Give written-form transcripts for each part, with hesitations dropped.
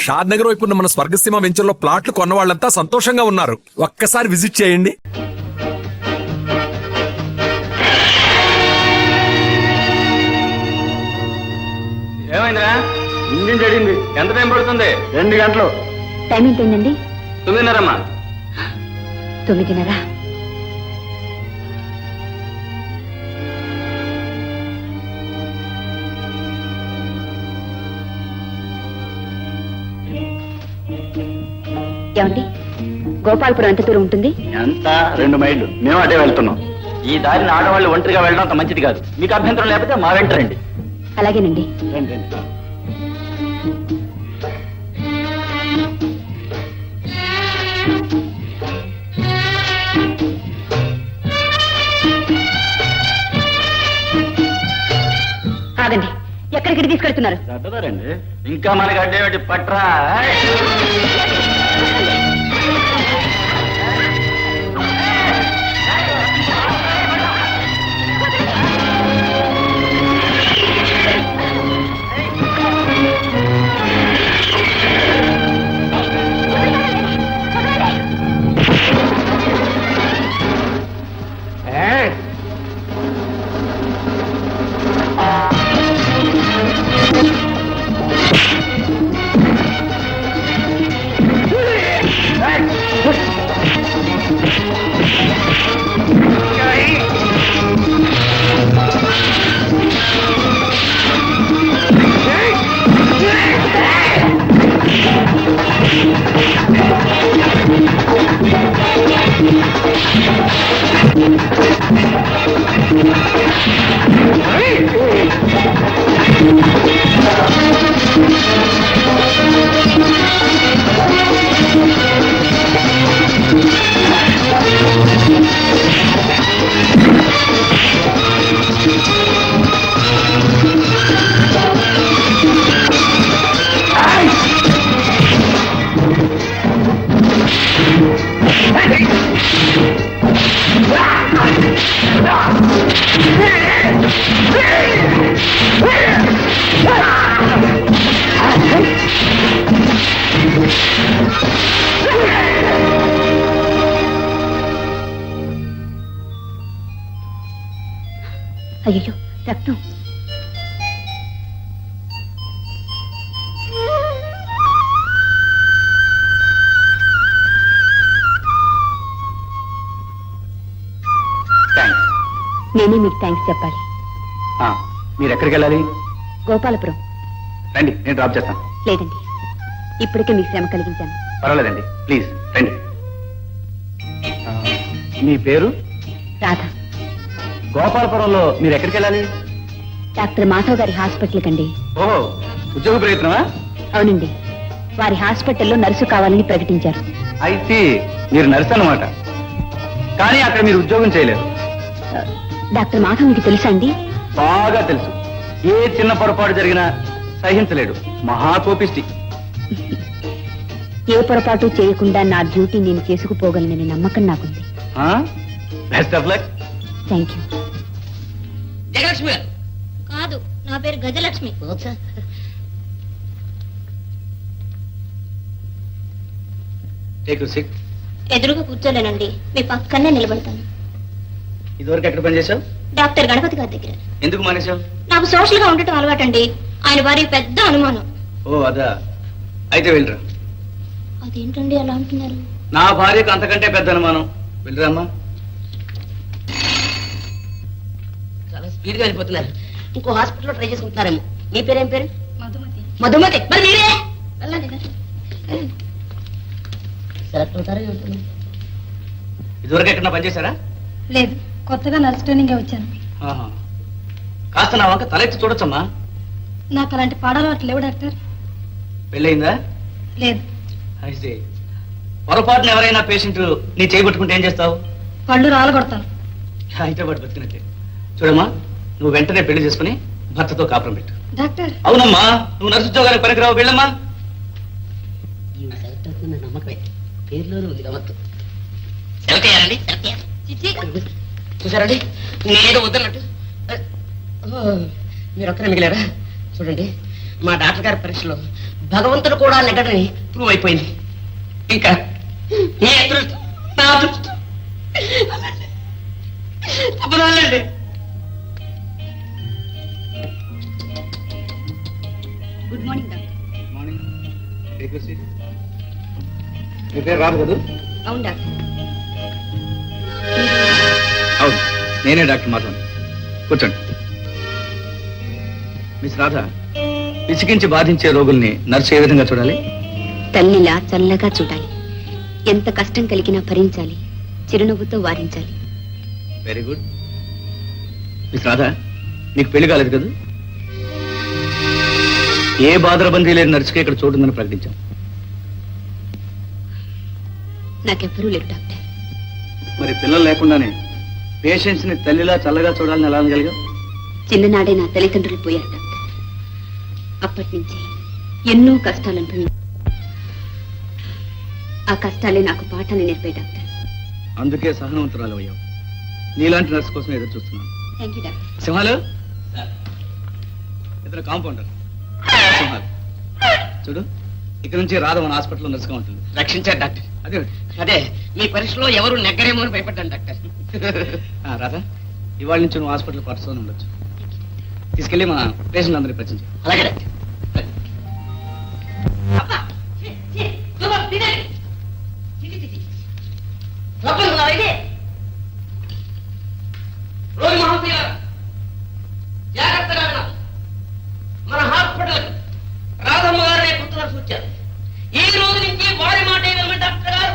షాద్ నగర్ వైపు ఉన్న మన స్వర్గసీమ వెంచర్లో ప్లాట్లు కొన్న వాళ్ళంతా సంతోషంగా ఉన్నారు. ఒక్కసారి విజిట్ చేయండి. ఏమైందా? ఇంజిన్ చెడింది. ఎంత టైం పడుతుంది? 2 గంటలు. టైం ఏంటండి? 9:30. 9:30. ఏమండి, గోపాలపురం ఎంత దూరం ఉంటుంది? ఎంత? 2 మైళ్ళు. మేము అటే వెళ్తున్నాం. ఈ దారిని ఆడవాళ్ళు ఒంటరిగా వెళ్ళడం అంత మంచిది కాదు. మీకు అభ్యంతరం లేకపోతే మా వెంట రండి. అలాగేనండి. రండి. ఆగండి, ఎక్కడికి తీసుకెళ్తున్నారు? రండి. ఇంకా మనకి అడ్డేమిటి? పట్రా. అయ్యో, రక్తం. నేనే మీకు థ్యాంక్స్ చెప్పాలి. మీరు ఎక్కడికి వెళ్ళాలి? గోపాలపురం. రండి, నేను డ్రాప్ చేస్తాను. లేదండి, ఇప్పటికే మీకు శ్రమ కలిగించాను. పర్వాలేదండి, ప్లీజ్ రండి. మీ పేరు? రాధ. గోపాలపురంలో మీరు ఎక్కడికి వెళ్ళాలి? డాక్టర్ మాధవ్ గారి హాస్పిటల్ కండి. ఓహో, ఉద్యోగ ప్రయత్నమా? అవునండి, వారి హాస్పిటల్లో నర్సు కావాలని ప్రకటించారు. అయితే మీరు నర్సు అన్నమాట. కానీ అక్కడ మీరు ఉద్యోగం చేయలేరు. డాక్టర్ మాధవ్ మీకు తెలుసా అండి? బాగా తెలుసు. ఏ చిన్న పొరపాటు జరిగినా సహించలేడు. మహాకోపిష్టి. ఏ పొరపాటు చేయకుండా నా డ్యూటీ నేను చేసుకుపోగలనని నమ్మకం నాకుంది. Best of luck. Thank you. Jayalakshmi కాదు, నా పేరు గజలక్ష్మి. Take you sit. ఎదురుగా కూర్చోలేనండి, మీ పక్కనే నిలబడతాను. ఇదివరకు ఎక్కడ పనిచేశావు? డాక్టర్ గణపతి గారి దగ్గర. ఎందుకు మానేశావు? నాకు సోషల్ గా ఉండటం అలవాటండి. ఆయన వారి పెద్ద అనుమానం. ఓ అదా, అయితే వెళ్ళరా. అదేంటండి అలా అంటున్నారు? నా భార్యకు అంతకంటే పెద్ద అనుమానం. వెళ్ళరామ్మా. చాలా స్పీడ్ గా వెళ్ళిపోతున్నారు. ఇంకో హాస్పిటల్లో ట్రై చేసుకుంటున్నారేమో. మీ పేరేం పేరు? మధుమతి. మధుమతి. మరి మీరే వెళ్ళండి. సెలెక్ట్ అవుతారా? ఇదివరకు ఎక్కడ పనిచేశారా? లేదు, కొత్తగా నర్స్ ట్రైనింగ్ వచ్చాను. కాస్త నా వంక తలెత్తి చూడొచ్చమ్మా. నాకు అలాంటి పాడాలు లేవు డాక్టర్. పెళ్ళయిందా? లేదు. అయితే పొరపాటున ఎవరైనా పేషెంట్ నీ చేయబట్టుకుంటే ఏం చేస్తావు? పళ్ళు రాలగొడతాను. అయితే వాడు బతికినట్టే. చూడమ్మా, నువ్వు వెంటనే పెళ్లి చేసుకుని భర్తతో కాపురం పెట్టు. డాక్టర్. అవునమ్మా, నువ్వు నర్సు ఉద్యోగానికి పనికిరావు. వెళ్ళమ్మా. సెలెక్ట్ అవుతున్న నమ్మకమే. పేరులోనే ఉంది గమత్తు. సెలెక్ట్ అయ్యారండి. సెలెక్ట్ అయ్యారు. చూసారండి, నేనేదో వద్దన్నట్టు. మీరు ఒక్కరే మిగిలారా? చూడండి, మా డాక్టర్ గారి పరీక్షలో భగవంతుడు కూడా నెగడని ప్రూవ్ అయిపోయింది. ఇంకా నీ అదృష్టం నా అదృష్టం తప్పదాలండి. Good morning doctor. మీ పేరు రాదు కదా? అవును డాక్టర్. అవును, నేనే డాక్టర్ మాధవన్. కూర్చోండి. మిస్ రాధ, విసిగించి బాధించే రోగుల్ని నర్సు ఏ విధంగా చూడాలి? తల్లిలా చల్లగా చూడాలి. ఎంత కష్టం కలిగినా భరించాలి. చిరునవ్వుతో వారించాలి. Very good. మిస్ రాధ, నీకు పెళ్లి కాలేదు కదా? ఏ బాధరబందీ లేని నర్సుకి ఇక్కడ చోటు ఉందని ప్రకటించాం. నాకెవ్వరూ లేరు డాక్టర్. మరి పిల్లలు లేకుండానే పేషెంట్స్ ని తల్లిలా చల్లగా చూడాలని ఎలా అనగలిగా? చిన్ననాడే నా తల్లిదండ్రులు పోయారు డాక్టర్. అప్పటి నుంచి ఎన్నో కష్టాలు అనుభవించాను. ఆ కష్టాలే నాకు పాఠాలు నేర్పే డాక్టర్. అందుకే సహనవంతురాలు అయ్యావు. నీలాంటి నర్సు కోసం ఎదురు చూస్తున్నాను. Thank you doctor. సింహాలు, ఇద్దరు కాంపౌండర్. సింహాలు చూడు, ఇక్కడ నుంచి రాధ మన హాస్పిటల్లో నర్సుగా ఉంటుంది. రక్షించారు డాక్టర్. అదే అదే మీ పరీక్షలో ఎవరు నెగ్గరేమో అని భయపడ్డాను డాక్టర్. రాధ, ఇవాళ నుంచి నువ్వు హాస్పిటల్ పట్టుకొని ఉండొచ్చు. తీసుకెళ్ళి మన పేషెంట్ అందరినీ పరిచయం చేయి. అలాగే డాక్టర్. రోజు మహాశయ జాగ్రత్తగా వినాలి. మన హాస్పిటల్ రాధమ్మ గారు రేపు కొత్తగా వచ్చారు. ఈ రోజు నుంచి వారి మాట ఏమన్నా డాక్టర్ గారు?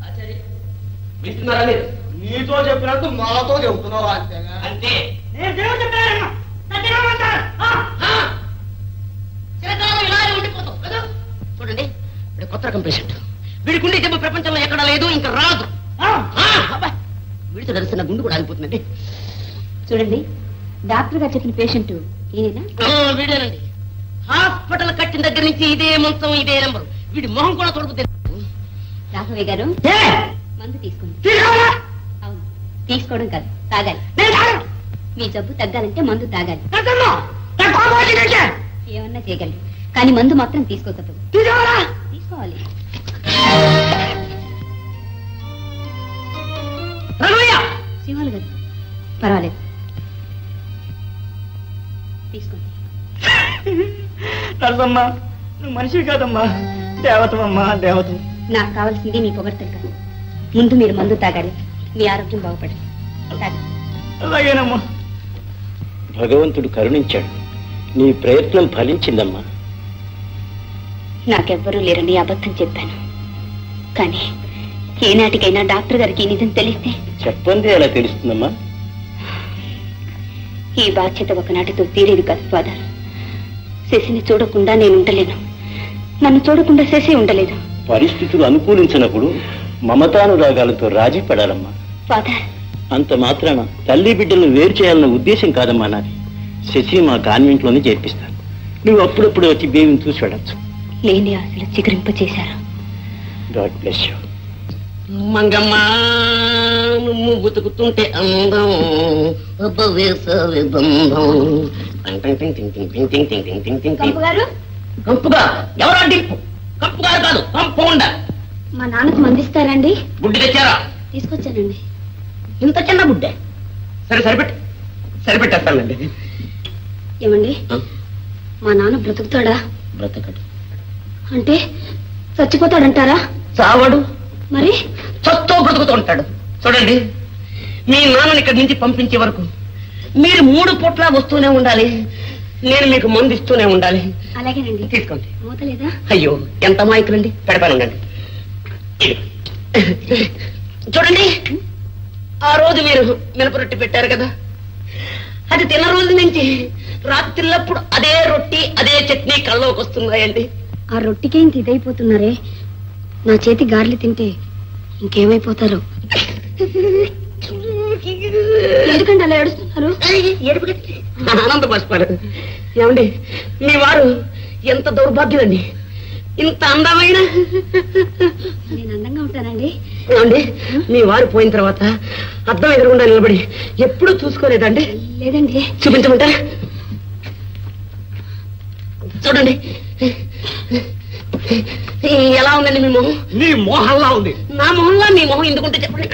ఆచార్య వింటున్నారా మీరు? నీతో చెప్పినట్టు మాతో చెబుతున్నావు అంతేగా. అంటే చిరకాలం ఇలాగే ఉండిపోతాం కదా. చూడండి, ఇప్పుడు కొత్త రకం పేషెంట్. వీడికి ఉండే జబ్బు ప్రపంచంలో ఎక్కడ లేదు, ఇంకా రాదు. వీడితో కలిసిన గుండు కూడా ఆగిపోతుందండి. చూడండి, డాక్టర్ గారు చెప్పిన పేషెంట్ ఈయన. వీడేనండి. హాస్పిటల్ కట్టిన దగ్గర నుంచి ఇదే మంచం, ఇదే నెంబరు. వీడి మొహం కూడా తొడుగుతుంది. రాఘవయ్య గారు, మందు తీసుకోండి. అవును, తీసుకోవడం కాదు, తాగాలి. మీ జబ్బు తగ్గాలంటే మందు తాగాలి. ఏమన్నా చేయగలరు, కానీ మందు మాత్రం తీసుకోకూడదు. తీసుకోవాలి. సింహాలు గారు, పర్వాలేదు, తీసుకోండి. నర్సమ్మా, నువ్వు మనిషి కాదమ్మా, దేవతమ్మా, దేవత. నాకు కావాల్సింది మీ పొగడ్తలు కాదు. ముందు మీరు మందు తాగాలి, మీ ఆరోగ్యం బాగుపడాలి. తాగండి. అలాగేనమ్మా. భగవంతుడు కరుణించాడు. నీ ప్రయత్నం ఫలించిందమ్మా. నాకెవ్వరూ లేరని అబద్ధం చెప్పాను. కానీ ఏనాటికైనా డాక్టర్ గారికి ఈ నిజం తెలిస్తే? చెప్పండి, ఎలా తెలుస్తుందమ్మా? ఈ బాధ్యత ఒకనాటితో తీరేది కాదు ఫాదర్. శశిని చూడకుండా నేను ఉండలేను, నన్ను చూడకుండా శశి ఉండలేదు. పరిస్థితులు అనుకూలించినప్పుడు మమతానురాగాలతో రాజీ పడాలమ్మా. ఫాదర్, అంత మాత్రాన తల్లి బిడ్డలను వేరు చేయాలన్న ఉద్దేశం కాదమ్మా నాది. శశి మా కాన్వెంట్ లోనే చేర్పిస్తాను. నువ్వు అప్పుడప్పుడు వచ్చి బేబీని చూసి వెళ్ళచ్చు. లేని ఆశలు చిగురింప చేశారు. God bless you. మంగమ్మ, నువ్వు బతుకుతుంటే అందం, కంపుగా ఎవరా? డిప్పు కంపుగా కాదు, కంపౌండర్. మా నాన్నకు మందిస్తారండి? బుడ్డి తెచ్చారా? తీసుకొచ్చానండి. ఇంత చిన్న బుడ్డే. సరే, సరిపెట్టేస్తానండి. ఏమండి, మా నాన్న బ్రతుకుతాడా? బ్రతకడు. అంటే చచ్చిపోతాడంటారా? చావడు. మరి చస్తూ బ్రతుకుతూ ఉంటాడు. చూడండి, మీ నాన్నని ఇక్కడి నుంచి పంపించే వరకు మీరు 3 పూట్ల వస్తూనే ఉండాలి. నేను మీకు మందు ఇస్తూనే ఉండాలి. అలాగేనండి. తీసుకోండి. మూతలేదా? అయ్యో, ఎంత మాయకులండి. పెడతానండి. చూడండి, ఆ రోజు మీరు మినపరొట్టి పెట్టారు కదా, అది తిన్న రోజు నుంచి రాత్రిల్లప్పుడు అదే రొట్టి, అదే చట్నీ కళ్ళలోకి వస్తున్నాయండి. ఆ రొట్టికే ఇంత ఇదైపోతున్నారే, నా చేతి గారెలు తింటే ఇంకేమైపోతారో. ఎందుకంటే అలా ఏడుస్తున్నారు? ఆనంద పసిపాడు. ఏమండి, మీ వారు ఎంత దౌర్భాగ్యులండి. ఇంత అందమైన నేను అందంగా ఉంటానండి. ఏమండి, మీ వారు పోయిన తర్వాత అద్దం ఎదురుగుండా నిలబడి ఎప్పుడూ చూసుకోలేదండి? లేదండి. చూపించమంటారా? చూడండి ఎలా ఉందండి మీ మొహం? నీ మోహల్లా ఉంది. నా మొహంలో మీ మొహం ఎందుకుంటే చెప్పండి.